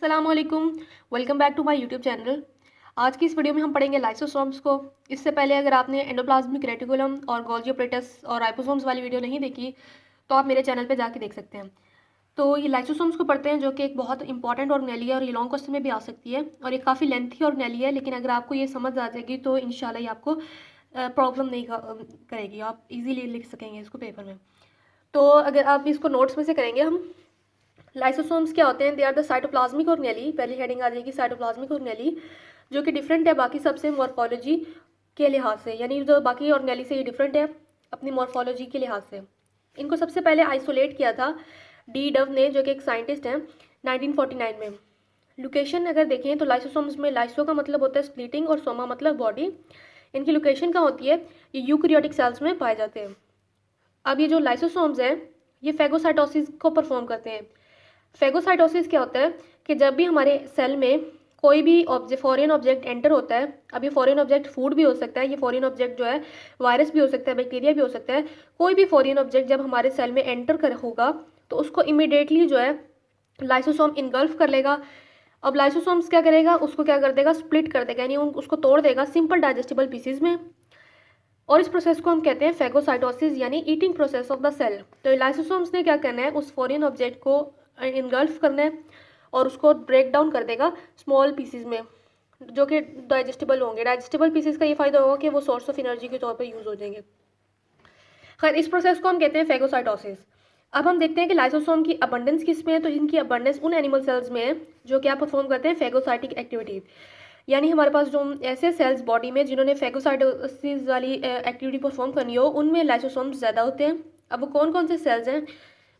अस्सलाम वालेकुम। Welcome back to my YouTube channel. आज की इस वीडियो में हम पढ़ेंगे लाइसोसोम्स को। इससे पहले अगर आपने एंडोप्लाज्मिक रेटिकुलम और गोल्गी ऑपरेटस और राइबोसोम्स वाली वीडियो नहीं देखी तो आप मेरे चैनल पे जाके देख सकते हैं। तो ये लाइसोसोम्स को पढ़ते हैं, जो कि एक बहुत इंपॉर्टेंट ऑर्गेनेली है और ये लॉन्ग क्वेश्चन में भी आ सकती है और ये काफ़ी लेंथी ऑर्गेनेली है, लेकिन अगर आपको ये समझ आ जाएगी तो इंशाल्लाह ये आपको प्रॉब्लम नहीं करेगी, आप इजीली लिख सकेंगे इसको पेपर में। तो अगर आप इसको नोट्स में से करेंगे हम। लाइसोसोम्स क्या होते हैं? They are the cytoplasmic organelle. पहली हेडिंग आ जाएगी साइटोप्लाज्मिक ऑर्गेनेली, जो कि डिफरेंट है बाकी सबसे मॉर्फोलॉजी के लिहाज से, यानी जो बाकी ऑर्गेनेली से ये डिफरेंट है अपनी मॉर्फोलॉजी के लिहाज से। इनको सबसे पहले आइसोलेट किया था डी डव ने, जो कि एक साइंटिस्ट हैं, 1949 में। लोकेशन अगर देखें तो लाइसोसोम्स में लाइसो का मतलब होता है स्प्लिटिंग और सोमा मतलब बॉडी। इनकी लोकेशन कहाँ होती है? ये यूकैरियोटिक सेल्स में पाए जाते हैं। अब ये जो लाइसोसोम्स हैं ये फेगोसाइटोसिस को परफॉर्म करते हैं। फेगोसाइटोसिस क्या होता है कि जब भी हमारे सेल में कोई भी फॉरेन ऑब्जेक्ट एंटर होता है, अब ये फॉरेन ऑब्जेक्ट फूड भी हो सकता है, ये फॉरेन ऑब्जेक्ट जो है वायरस भी हो सकता है, बैक्टीरिया भी हो सकता है। कोई भी फॉरेन ऑब्जेक्ट जब हमारे सेल में एंटर कर होगा तो उसको इमिडिएटली जो है लाइसोसोम इनगल्फ कर लेगा। अब लाइसोसोम्स क्या करेगा? उसको क्या कर देगा? स्प्लिट कर देगा, यानी उसको तोड़ देगा सिंपल डाइजेस्टिबल पीसीज में। और इस प्रोसेस को हम कहते हैं फेगोसाइटोसिस, यानी eating process of the cell. तो लाइसोसोम्स ने क्या करना है? उस फॉरेन ऑब्जेक्ट को इनगल्फ करना है और उसको ब्रेक डाउन कर देगा स्मॉल पीसीज में, जो कि डाइजेस्टिबल होंगे। डाइजेस्टिबल पीसीज का ये फायदा होगा कि वो सोर्स ऑफ एनर्जी के तौर पर यूज हो जाएंगे। खैर, इस प्रोसेस को हम कहते हैं फेगोसाइटोसिस। अब हम देखते हैं कि लाइसोसोम की अबंडेंस किस में है। तो इनकी अबंडेंस उन एनिमल सेल्स में है जो क्या परफॉर्म करते हैं? Phagocytic activity. यानी हमारे पास जो ऐसे सेल्स बॉडी में जिन्होंने फेगोसाइटोसिस वाली एक्टिविटी परफॉर्म करनी हो, उनमें लाइसोसोम्स ज़्यादा होते हैं। अब वो कौन कौन से सेल्स हैं?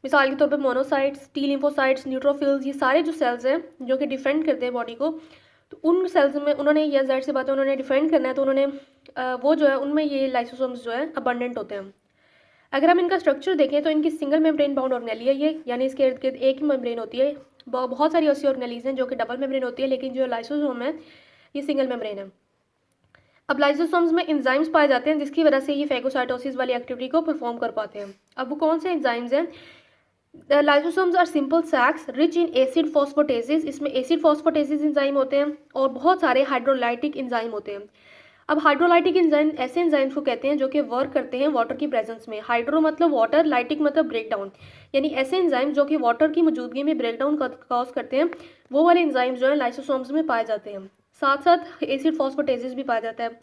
मिसाल के तौर पे मोनोसाइट्स, टी लिम्फोसाइट्स, न्यूट्रोफिल्स, ये सारे जो सेल्स हैं जो कि डिफेंड करते हैं बॉडी को, तो उन सेल्स में उन्होंने, यह जाहिर सी बात है, उन्होंने डिफेंड करना है, तो उन्होंने वो जो है उनमें ये लाइसोसोम्स जो है अबंडेंट होते हैं। अगर हम इनका स्ट्रक्चर देखें तो इनकी सिंगल मेम्ब्रेन बाउंड ऑर्गेनेली है ये, यानी इसके इर्द गिर्द एक ही मेम्ब्रेन होती है। बहुत सारी ऐसी ऑर्गेनेलीज हैं जो कि डबल मेम्ब्रेन होती है, लेकिन जो लाइसोसोम है ये सिंगल मेम्ब्रेन है। अब लाइसोसोम्स में एंजाइम्स पाए जाते हैं जिसकी वजह से ये फेगोसाइटोसिस वाली एक्टिविटी को परफॉर्म कर पाते हैं। अब वो कौन से एंजाइम्स हैं? Lysosomes are simple sacs rich in acid phosphatases. इसमें एसिड फॉस्फोटेसिस एंजाइम होते हैं और बहुत सारे हाइड्रोलाइटिक एंजाइम होते हैं। अब हाइड्रोलाइटिक एंजाइम ऐसे एंजाइम्स को कहते हैं जो कि वर्क करते हैं वाटर की प्रेजेंस में। हाइड्रो मतलब वाटर, लाइटिक मतलब ब्रेकडाउन, यानी ऐसे एंजाइम जो कि वाटर की मौजूदगी में ब्रेकडाउन कॉज करते हैं, वो वाले एंजाइम्स जो है लाइसोसोम्स में पाए जाते हैं। साथ साथ एसिड फॉस्फोटेसिस भी पाया जाता है।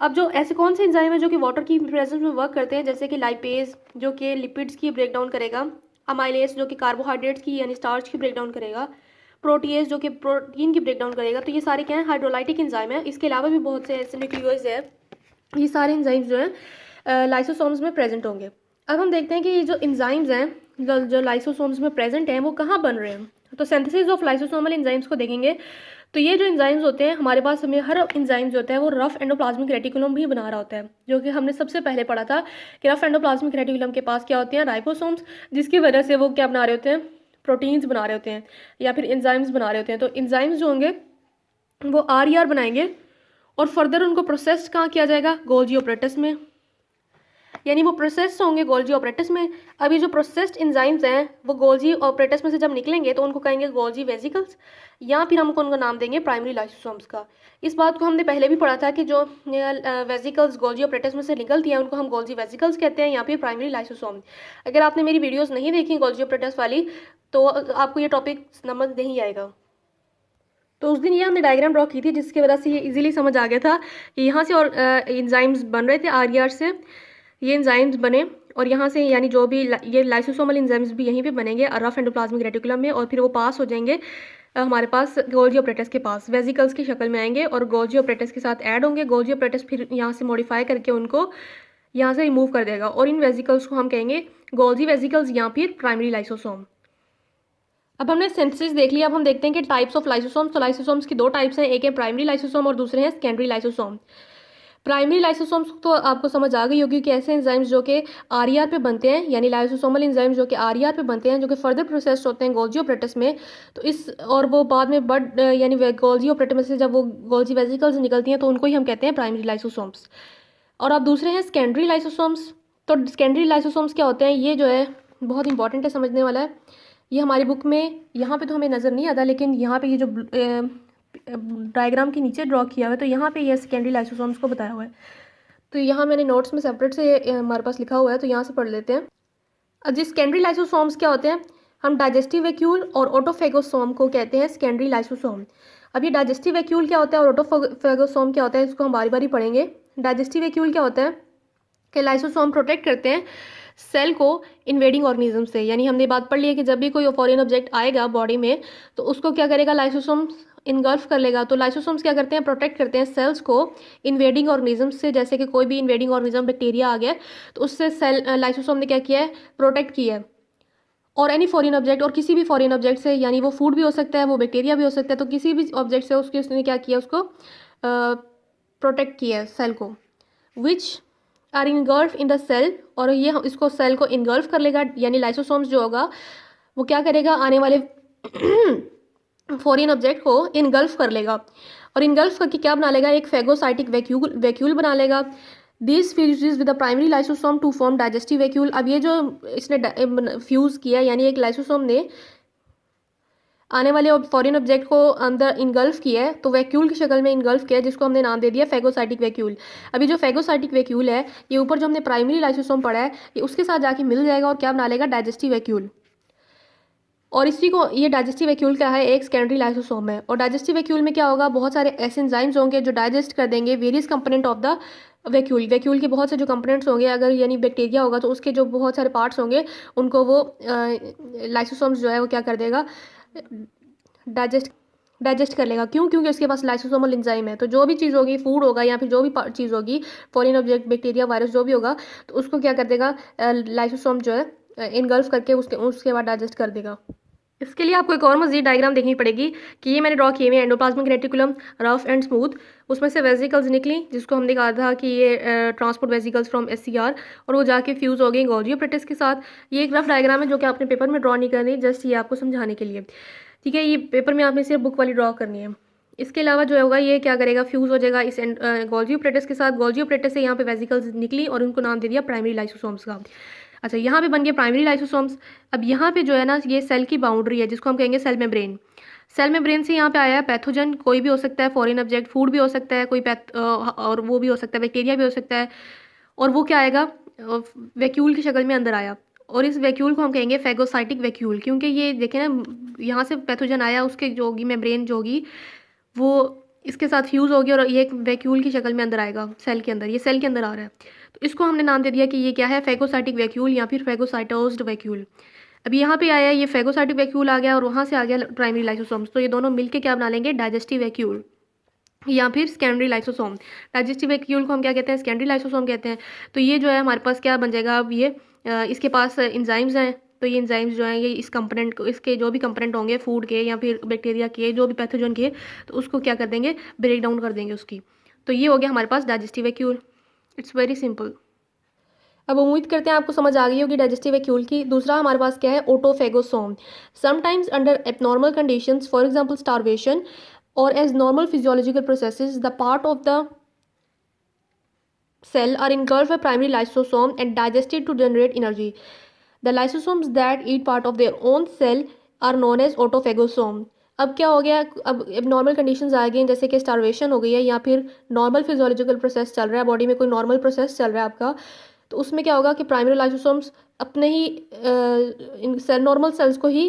अब जो ऐसे कौन से एंजाइम है जो कि वाटर की प्रेजेंस में वर्क करते हैं, जैसे कि लाइपेज जो कि लिपिड्स की ब्रेकडाउन करेगा, अमाइलेज जो कि कार्बोहाइड्रेट्स की यानी स्टार्च की ब्रेकडाउन करेगा, प्रोटीएज जो कि प्रोटीन की ब्रेकडाउन करेगा। तो ये सारे क्या है? हाइड्रोलाइटिक एंजाइम है। इसके अलावा भी बहुत से ऐसे न्यूक्लियोइड्स है, ये सारे एंजाइम्स जो हैं लाइसोसोम्स में प्रेजेंट होंगे। अब हम देखते हैं कि ये जो एंजाइम्स हैं जो लाइसोसोम्स में प्रेजेंट हैं वो कहाँ बन रहे हैं। तो सिंथेसिस ऑफ लाइसोसोमल एंजाइम्स को देखेंगे तो ये जो एंजाइम्स होते हैं हमारे पास, हमें हर एंजाइम जो होता है वो रफ एंडोप्लाज्मिक रेटिकुलम भी बना रहा होता है, जो कि हमने सबसे पहले पढ़ा था कि रफ एंडोप्लाज्मिक रेटिकुलम के पास क्या होते हैं? राइबोसोम्स, जिसकी वजह से वो क्या बना रहे होते हैं? प्रोटीन्स बना रहे होते हैं या फिर एंजाइम्स बना रहे होते हैं। तो एंजाइम्स जो होंगे वो आर बनाएंगे और फर्दर उनको प्रोसेस कहाँ किया जाएगा? गोल्जी ऑपरेटस में, यानी वो प्रोसेस होंगे गोल्जी ऑपरेटस में। अभी जो प्रोसेस्ड एंजाइम्स हैं वो गोल्जी ऑपरेटस में से जब निकलेंगे तो उनको कहेंगे गोल्जी वेसिकल्स, या फिर हम उनका नाम देंगे प्राइमरी लाइसोसोम्स का। इस बात को हमने पहले भी पढ़ा था कि जो वेसिकल्स गोल्जी ऑपरेटस में से निकलती हैं उनको हम गोल्जी वेसिकल्स कहते हैं या फिर प्राइमरी लाइसोसोम। अगर आपने मेरी वीडियोज़ नहीं देखी गोल्जी ऑपरेटस वाली तो आपको ये टॉपिक समझ नहीं आएगा। तो उस दिन ये हमने डायग्राम ड्रॉ की थी जिसकी वजह से ये इजीली समझ आ गया था कि यहाँ से और एंजाइम्स बन रहे थे आर से, ये एंजाइम्स बने और यहाँ से यानी जो भी ये लाइसोसोमल एंजाइम्स भी यहीं पे बनेंगे रफ एंडोप्लाज्मिक रेटिकुलम में, और फिर वो पास हो जाएंगे हमारे पास गोल्जी ऑपरेटस के पास, वेसिकल्स की शक्ल में आएंगे और गोल्जी ऑपरेटस के साथ ऐड होंगे। गोल्जी ऑपरेटस फिर यहाँ से मॉडिफाई करके उनको यहाँ से रिमूव कर देगा और इन वेसिकल्स को हम कहेंगे गोल्जी वेसिकल्स या फिर प्राइमरी लाइसोसोम। अब हमने सिंथेसिस देख लिया। अब हम देखते हैं कि टाइप्स ऑफ लाइसोसोम्स। तो लाइसोसोम्स की दो टाइप्स हैं, एक है प्राइमरी लाइसोसोम और दूसरे हैं सेकेंडरी लाइसोसोम। प्राइमरी लाइसोसोम्स तो आपको समझ आ गई होगी कि ऐसे एंजाइम्स जो कि आरईआर पे बनते हैं, यानी लाइसोसोमल एंजाइम्स जो कि आरईआर पे बनते हैं, जो कि फर्दर प्रोसेस होते हैं गोल्जी ऑपरेटस में। तो इस और वो बाद में बड यानी गोल्जी ऑपरेटस में से जब वो गोल्जी वेसिकल्स निकलती हैं तो उनको ही हम कहते हैं प्राइमरी लाइसोसोम्स। और अब दूसरे हैं सेकेंडरी लाइसोसोम्स। तो सेकेंडरी लाइसोसोम्स क्या होते हैं? ये जो है बहुत इंपॉर्टेंट है, समझने वाला है। ये हमारी बुक में यहाँ पे तो हमें नज़र नहीं आता, लेकिन यहाँ पे ये जो डायग्राम के नीचे ड्रॉ किया हुआ है तो यहाँ पे ये सेकेंडरी लाइसोसोम्स को बताया हुआ है। तो यहाँ मैंने नोट्स में सेपरेट से हमारे पास लिखा हुआ है, तो यहाँ से पढ़ लेते हैं। अब जी सेकेंडरी लाइसोसोम्स क्या होते हैं, हम डाइजेस्टिव वैक्यूल और ऑटोफेगोसोम को कहते हैं सेकेंडरी लाइसोसोम। अब ये डाइजेस्टिव वैक्यूल क्या होता है और ऑटोफेगोसोम क्या होता है, इसको हम बारी बारी पढ़ेंगे। डाइजेस्टिव वैक्यूल क्या होता है कि लाइसोसोम प्रोटेक्ट करते हैं सेल को इन्वेडिंग ऑर्गेनिज्म से, यानी हमने बात पढ़ ली है कि जब भी कोई फॉरेन ऑब्जेक्ट आएगा बॉडी में तो उसको क्या करेगा, लाइसोसोम इनगल्फ कर लेगा। तो लाइसोसोम्स क्या करते हैं, प्रोटेक्ट करते हैं सेल्स को इन्वेडिंग ऑर्गेनिज्म से। जैसे कि कोई भी इन्वेडिंग ऑर्गेनिज्म बैक्टीरिया आ गया तो उससे सेल लाइसोसोम ने क्या किया है, प्रोटेक्ट किया है। और एनी फॉरेन ऑब्जेक्ट, और किसी भी फॉरेन ऑब्जेक्ट से, यानी वो फूड भी हो सकता है, वो बैक्टीरिया भी हो सकता है, तो किसी भी ऑब्जेक्ट से उसने क्या किया, उसको प्रोटेक्ट किया है सेल को। Which are engulf in the cell, और ये इसको सेल को इनगल्फ कर लेगा, यानी लाइसोसोम्स जो होगा वो क्या करेगा, आने वाले फॉरेन ऑब्जेक्ट को इनगल्फ कर लेगा। और इनगल्फ करके क्या बना लेगा, एक फेगोसाइटिक वैक्यूल बना लेगा। This fuses with the primary lysosome to form digestive vacuole. अब ये जो इसने फ्यूज किया, यानी एक लाइसोसोम ने आने वाले फॉरेन ऑब्जेक्ट को अंदर इनगल्फ किया है, तो वैक्यूल की शक्ल में इनगल्फ किया है, जिसको हमने नाम दे दिया फेगोसाइटिक वैक्यूल। अभी जो फेगोसाइटिक वैक्यूल है, ये ऊपर जो हमने प्राइमरी लाइसोसोम पढ़ा है, ये उसके साथ जाके मिल जाएगा और क्या बना लेगा, डाइजेस्टिव वैक्यूल। और इसी को, ये डाइजेस्टिव वैक्यूल क्या है, एक सेकेंडरी लाइसोसोम है। और डाइजेस्टिव वैक्यूल में क्या होगा, बहुत सारे ऐसे एंजाइम्स होंगे जो डाइजेस्ट कर देंगे various component of the vacuole. Vacuole के बहुत से जो कंपोनेंट्स होंगे, अगर यानी बैक्टीरिया होगा तो उसके जो बहुत सारे पार्ट्स होंगे उनको वो लाइसोसोम्स जो है वो क्या कर देगा, डाइजेस्ट कर लेगा। क्यों, क्योंकि उसके पास लाइसोसोमल एंजाइम है। तो जो भी चीज़ होगी, फूड होगा या फिर जो भी चीज़ होगी, फॉरेन ऑब्जेक्ट, बैक्टीरिया, वायरस जो भी होगा, तो उसको क्या कर देगा, लाइसोसोम जो है इनगल्फ करके उसके बाद डाइजेस्ट कर देगा। इसके लिए आपको एक और मज़ीद डायग्राम देखनी पड़ेगी कि ये मैंने ड्रॉ किए हुए endoplasmic reticulum rough and smooth, उसमें से वेजिकल्स निकली, जिसको हमने कहा था कि ये ट्रांसपोर्ट वेजिकल्स फ्रॉम SCR, और वो जाके फ्यूज़ हो गई गोल्जी ऑपरेटस के साथ। ये एक रफ डायग्राम है जो कि आपने पेपर में ड्रॉ नहीं करनी, जस्ट ये आपको समझाने के लिए, ठीक है। ये पेपर में आपने सिर्फ बुक वाली ड्रॉ करनी है। इसके अलावा जो होगा, ये क्या करेगा, फ्यूज़ हो जाएगा इस गोल्जी ऑपरेटस के साथ। गोल्जी ऑपरेटस से यहाँ पे वेजिकल्स निकली और उनको नाम दे दिया प्राइमरी लाइसोसोम्स का। अच्छा, यहाँ पे बन गए प्राइमरी लाइसोसोम्स। अब यहाँ पे जो है ना, ये सेल की बाउंड्री है, जिसको हम कहेंगे सेल मेम्ब्रेन। सेल मेम्ब्रेन से यहाँ पे आया है पैथोजन, कोई भी हो सकता है, फॉरेन ऑब्जेक्ट, फूड भी हो सकता है, कोई और वो भी हो सकता है, बैक्टीरिया भी हो सकता है। और वो क्या आएगा, वैक्यूल की शक्ल में अंदर आया, और इस वैक्यूल को हम कहेंगे फेगोसाइटिक वैक्यूल, क्योंकि ये देखें ना, यहाँ से पैथोजन आया, उसके जो होगी मेम्ब्रेन जो होगी वो इसके साथ फ्यूज़ होगी और ये एक वैक्यूल की शक्ल में अंदर आएगा सेल के अंदर। ये सेल के अंदर आ रहा है, तो इसको हमने नाम दे दिया कि ये क्या है, फेगोसाइटिक वैक्यूल या फिर फेगोसाइटोज्ड वैक्यूल। अब यहाँ पे आया, ये फेगोसाइटिक वैक्यूल आ गया और वहाँ से आ गया प्राइमरी लाइसोसोम्स, तो ये दोनों मिलके क्या बना लेंगे, डाइजेस्टिव वैक्यूल या फिर सेकेंडरी लाइसोसोम। डाइजेस्टिव वैक्यूल को हम क्या कहते हैं, सेकेंडरी लाइसोसोम कहते हैं। तो ये जो है हमारे पास क्या बन जाएगा, अब ये इसके पास एंजाइम्स हैं, तो ये एंजाइम्स जो हैं ये इस कंपोनेंट को, इसके जो भी कंपोनेंट होंगे फूड के या फिर बैक्टीरिया के, जो भी पैथोजन के, तो उसको क्या कर देंगे, ब्रेक डाउन कर देंगे उसकी। तो ये हो गया हमारे पास digestive vacuole. It's very simple. अब उम्मीद करते हैं आपको समझ आ गई होगी डाइजेस्टिव वैक्यूल की। दूसरा हमारे पास क्या है, autophagosome. Sometimes under abnormal conditions, for example starvation or as normal physiological processes, the part of the cell are engulfed by primary lysosome and digested to generate energy. The lysosomes that eat part of their own cell are known as autophagosome. अब क्या हो गया, अब normal conditions आ गई हैं, जैसे कि starvation हो गई है या फिर नॉर्मल फिजियोलॉजिकल प्रोसेस चल रहा है, बॉडी में कोई नॉर्मल प्रोसेस चल रहा है आपका, तो उसमें क्या होगा कि प्राइमरी लाइसोसोम्स अपने ही नॉर्मल सेल्स को ही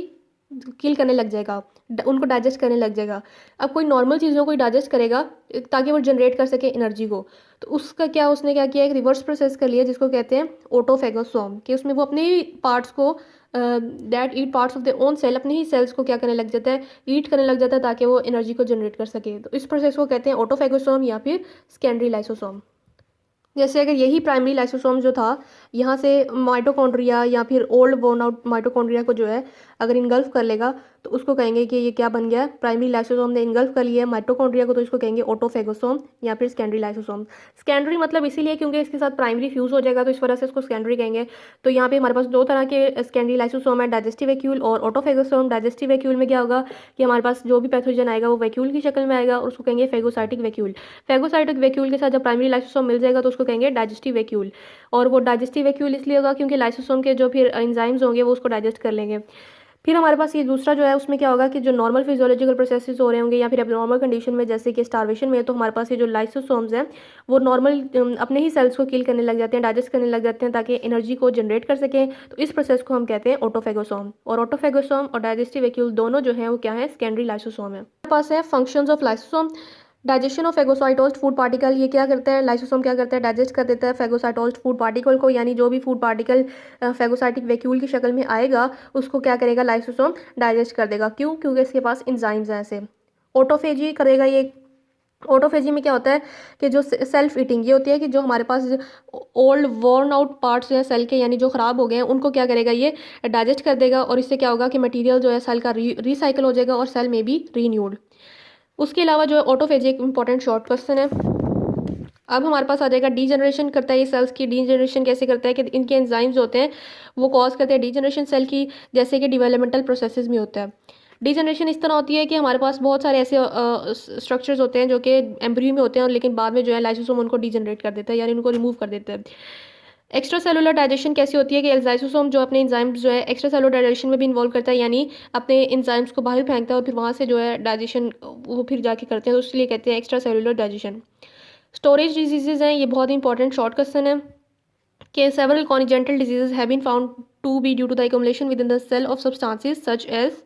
किल करने लग जाएगा, उनको डाइजेस्ट करने लग जाएगा। अब कोई नॉर्मल चीज़ों को डाइजेस्ट करेगा ताकि वो जनरेट कर सके एनर्जी को, तो उसका क्या, उसने क्या किया, एक रिवर्स प्रोसेस कर लिया, जिसको कहते हैं ऑटोफेगोसोम, कि उसमें वो अपने ही पार्ट्स को that eat parts of their own cell, अपने ही सेल्स को क्या करने लग जाता है, ईट करने लग जाता है ताकि वो एनर्जी को जनरेट कर सके। तो इस प्रोसेस को कहते हैं ऑटोफेगोसोम या फिर सेकेंडरी लाइसोसोम। जैसे अगर यही प्राइमरी लाइसोसोम जो था, यहाँ से माइटोकॉन्ड्रिया या फिर ओल्ड बोर्न आउट माइटोकॉन्ड्रिया को जो है अगर इनगल्फ कर लेगा, तो उसको कहेंगे कि ये क्या बन गया, प्राइमरी लाइसोसोम ने इनगल्फ कर लिया है माइटोकॉन्ड्रिया को, तो इसको कहेंगे ऑटोफेगोसोम या फिर सेकेंडरी लाइसोसोम। सेकेंडरी मतलब इसीलिए क्योंकि इसके साथ प्राइमरी फ्यूज हो जाएगा, तो इस वजह से इसको सेकेंडरी कहेंगे। तो यहाँ पे हमारे पास दो तरह के सेकेंडरी लाइसोसोम है, डाइजेस्टिव वैक्यूल और ऑटोफेगोसोम। डाइजेस्टिव वैक्यूल में क्या होगा कि हमारे पास जो भी पैथोजन आएगा वो वैक्यूल की शक्ल में आएगा और उसको कहेंगे फेगोसाइटिक वैक्यूल। फेगोसाइटिक वैक्यूल के साथ जब प्राइमरी लाइसोसोम मिल जाएगा तो उसको कहेंगे डाइजेस्टिव वैक्यूल। और वो डाइजेस्टिव वैक्यूल इसलिए होगा क्योंकि लाइसोसोम के जो फिर एंजाइम्स होंगे वो उसको डाइजेस्ट कर लेंगे। फिर हमारे पास ये दूसरा जो है उसमें क्या होगा कि जो नॉर्मल फिजियोलॉजिकल प्रोसेसेस हो रहे होंगे या फिर एब्नॉर्मल कंडीशन में, जैसे कि स्टार्वेशन में, तो हमारे पास ये जो लाइसोसोम्स हैं वो नॉर्मल अपने ही सेल्स को किल करने लग जाते हैं, डाइजेस्ट करने लग जाते हैं ताकि एनर्जी को जनरेट कर सकें। तो इस प्रोसेस को हम कहते हैं ऑटोफेगोसोम। और ऑटोफेगोसोम और डाइजेस्टिव वैक्यूल दोनों जो है वो क्या है, सेकेंडरी लाइसोसोम है। हमारे पास है functions of lysosome. Digestion of phagocytosed food particle, ये क्या करता है, लाइसोसोम क्या करता है, डाइजेस्ट कर देता है फेगोसाइटोज्ड फूड पार्टिकल को, यानी जो भी फूड पार्टिकल फेगोसाइटिक वैक्यूल की शक्ल में आएगा उसको क्या करेगा, लाइसोसोम डाइजेस्ट कर देगा। क्यों? क्योंकि इसके पास इंजाइम्स हैं ऐसे। ऑटोफेजी करेगा ये। ऑटोफेजी में क्या होता है कि जो सेल्फ ईटिंग ये होती है कि जो हमारे पास ओल्ड वॉर्न आउट पार्ट्स हैं सेल के, यानी जो ख़राब हो गए हैं, उनको क्या करेगा, ये डाइजेस्ट कर देगा और इससे क्या होगा कि मटेरियल जो है सेल का रिसाइकल हो जाएगा और सेल में बी रीन्यूड। उसके अलावा जो है ऑटोफेजी एक इंपॉर्टेंट शॉर्ट क्वेश्चन है। अब हमारे पास आ जाएगा डीजनरेशन करता है ये सेल्स की। डीजनरेशन कैसे करता है कि इनके एंजाइम्स होते हैं वो कॉज करते हैं डीजनरेशन सेल की, जैसे कि डेवलपमेंटल प्रोसेसेस में होता है। डीजनरेशन इस तरह होती है कि हमारे पास बहुत सारे ऐसे स्ट्रक्चर्स होते हैं जो कि एम्ब्रियो में होते हैं, लेकिन बाद में जो है लाइसोसोम उनको डीजनरेट कर देता है, यानी उनको रिमूव कर देता है। एक्स्ट्रा सेलुलर डाइजेशन कैसी होती है कि लाइसोसोम जो अपने एंजाइम्स जो है एक्स्ट्रा सेलुलर डाइजेशन में भी इन्वॉल्व करता है, यानी अपने एंजाइम्स को बाहर फेंकता है और फिर वहाँ से जो है डाइजेशन वो फिर जाके करते हैं, तो इसलिए कहते हैं extra cellular digestion. Storage diseases हैं, ये बहुत इंपॉर्टेंट शॉर्ट क्वेश्चन है कि several congenital diseases have been found to be due to the accumulation within the cell of substances such as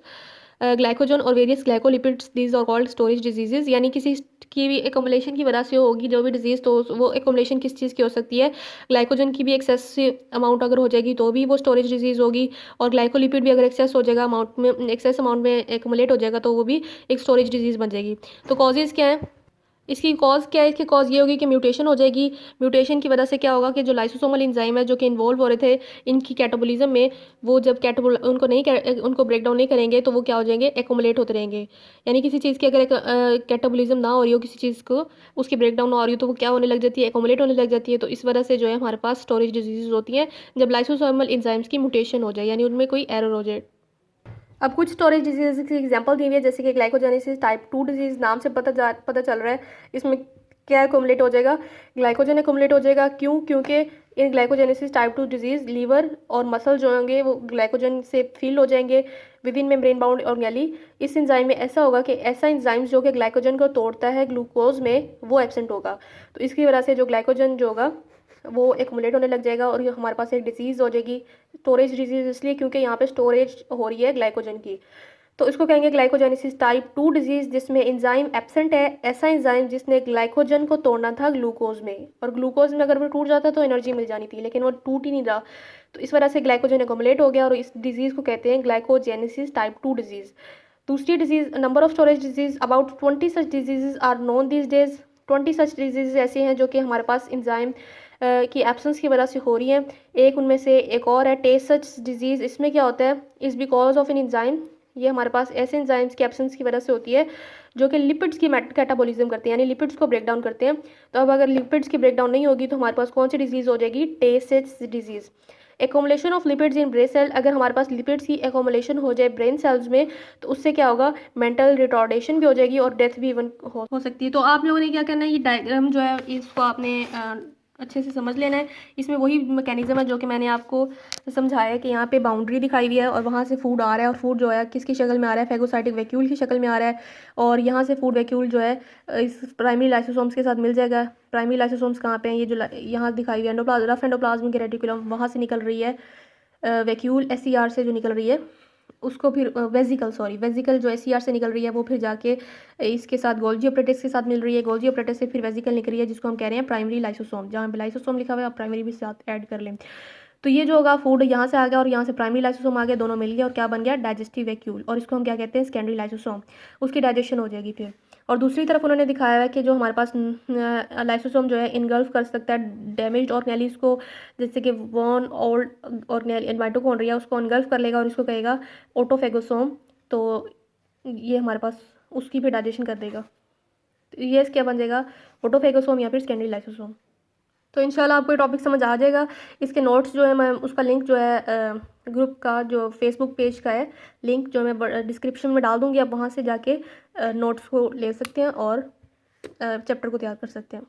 glycogen और various glycolipids, these are called storage diseases. यानी किसी की भी accumulation की वजह से होगी जो भी डिजीज़, तो वो एक्युमुलेशन किस चीज़ की हो सकती है, ग्लाइकोजन की भी एक्सेसिव अमाउंट अगर हो जाएगी तो भी वो स्टोरेज डिजीज़ होगी, और ग्लाइकोलिपिड भी अगर एक्सेस हो जाएगा अमाउंट में, एक्सेस अमाउंट में एक्युमुलेट हो जाएगा तो वो भी एक स्टोरेज डिजीज़ बन जाएगी। तो कॉजेज़ क्या है इसकी, कॉज क्या है, इसकी कॉज ये होगी कि म्यूटेशन हो जाएगी। म्यूटेशन की वजह से क्या होगा कि जो लाइसोसोमल एंजाइम है जो कि इन्वॉल्व हो रहे थे इनकी कैटाबोलिज्म में, वो जब उनको ब्रेक डाउन नहीं करेंगे तो वो क्या हो जाएंगे, एक्युमुलेट होते रहेंगे। यानी किसी चीज़ की अगर कैटाबोलिज्म ना हो रही हो, किसी चीज़ को उसकी ब्रेक डाउन ना हो रही हो, तो वो क्या होने लग जाती है, एक्युमुलेट होने लग जाती है। तो इस वजह से जो है हमारे पास स्टोरेज डिजीज़ होती हैं जब लाइसोसोमल एंजाइम्स की म्यूटेशन हो जाए, यानी उनमें कोई एरर हो जाए। अब कुछ स्टोरेज डिजीज की एग्जांपल दी हुई है, जैसे कि ग्लाइकोजेनेसिस टाइप 2 डिजीज, नाम से पता चल रहा है इसमें क्या एक्युमुलेट हो जाएगा, ग्लाइकोजन एक्युमुलेट हो जाएगा। क्यों? क्योंकि इन ग्लाइकोजेनेसिस टाइप 2 डिजीज लीवर और मसल जो होंगे वो ग्लाइकोजन से फिल हो जाएंगे with in membrane bound organelle. इस एंजाइम में ऐसा होगा कि ऐसा एंजाइम जो कि ग्लाइकोजन को तोड़ता है ग्लूकोज में, वो एब्सेंट होगा। तो इसकी वजह से जो ग्लाइकोजन जो होगा वो एक्युमुलेट होने लग जाएगा और ये हमारे पास एक डिजीज़ हो जाएगी, स्टोरेज डिजीज, इसलिए क्योंकि यहाँ पे स्टोरेज हो रही है ग्लाइकोजन की। तो इसको कहेंगे ग्लाइकोजेनेसिस टाइप 2 डिजीज, जिसमें एंजाइम एब्सेंट है, ऐसा एंजाइम जिसने ग्लाइकोजन को तोड़ना था ग्लूकोज में, और ग्लूकोज में अगर वो टूट जाता तो एनर्जी मिल जानी थी, लेकिन वो टूट ही नहीं रहा। तो इस वजह से ग्लाइकोजन एक्युमुलेट हो गया और इस डिजीज़ को कहते हैं ग्लाइकोजेनेसिस टाइप 2 डिजीज़। दूसरी disease, number of storage disease, about 20 such diseases are known this days. 20 such disease ऐसे हैं जो कि हमारे पास एंजाइम की एब्सेंस की वजह से हो रही हैं। एक उनमें से एक और है टेस्ट सच डिजीज़। इसमें क्या होता है, is because of an enzyme, ये हमारे पास ऐसे एंजाइम्स की एब्सेंस की वजह से होती है जो कि लिपिड्स की कैटाबॉलिज्म करते हैं, यानी लिपिड्स को ब्रेक डाउन करते हैं। तो अब अगर लिपिड्स की ब्रेक डाउन नहीं होगी तो हमारे पास कौन सी डिजीज़ हो जाएगी, test such disease. Accumulation of lipids in brain cell, अगर हमारे पास लिपिड्स की एक्युमुलेशन हो जाए ब्रेन सेल्स में तो उससे क्या होगा, मेंटल रिटार्डेशन भी हो जाएगी और डेथ भी इवन हो सकती है। तो आप लोगों ने क्या करना है, ये डायग्राम जो है इसको आपने अच्छे से समझ लेना है। इसमें वही मैकेनिज्म है जो कि मैंने आपको समझाया है कि यहाँ पे बाउंड्री दिखाई हुई है और वहाँ से फूड आ रहा है, और फूड जो है किसकी शक्ल में आ रहा है, फेगोसाइटिक वैक्यूल की शक्ल में आ रहा है, और यहाँ से फूड वैक्यूल जो है इस प्राइमरी लाइसोसोम्स के साथ मिल जाएगा। प्राइमरी लाइसोसोम्स कहाँ पे हैं, ये जो यहाँ दिखाई हुई है रफ एंडोप्लाज्मिक रेटिकुलम, वहाँ से निकल रही है वैक्यूल SCR से जो निकल रही है उसको फिर वेजिकल जो SCR से निकल रही है वो फिर जाके इसके साथ गोल्जी ऑपरेटिस के साथ मिल रही है, गोल्जी ऑपरेटिस से फिर वेजिकल निकल रही है जिसको हम कह रहे हैं प्राइमरी लाइसोसोम। जहाँ पे लाइसोसोम लिखा हुआ है आप प्राइमरी भी साथ ऐड कर लें। तो ये जो होगा फूड यहाँ से आ गया और यहाँ से प्राइमरी लाइसोसोम आ गया, दोनों मिल गया और क्या बन गया, डाइजेस्टिव वैक्यूल, और इसको हम क्या कहते हैं, सेकेंडरी लाइसोसोम। उसकी डाइजेशन हो जाएगी फिर। और दूसरी तरफ उन्होंने दिखाया है कि जो हमारे पास लाइसोसोम जो है इनगल्फ कर सकता है डैमेज्ड ऑर्गेनेल्स को, जैसे कि वॉन ओल्ड ऑर्गेनेल माइटोकॉन्ड्रिया, उसको इनगल्फ कर लेगा और इसको कहेगा ऑटोफेगोसोम। तो ये हमारे पास उसकी भी डाइजेशन कर देगा। तो ये क्या बन जाएगा, ऑटोफेगोसोम या फिर सेकेंडरी लाइसोसोम। तो इंशाल्लाह आपको ये टॉपिक समझ आ जाएगा। इसके नोट्स जो है मैं उसका लिंक जो है ग्रुप का जो फेसबुक पेज का है लिंक जो मैं डिस्क्रिप्शन में डाल दूँगी, आप वहाँ से जाके नोट्स को ले सकते हैं और चैप्टर को तैयार कर सकते हैं।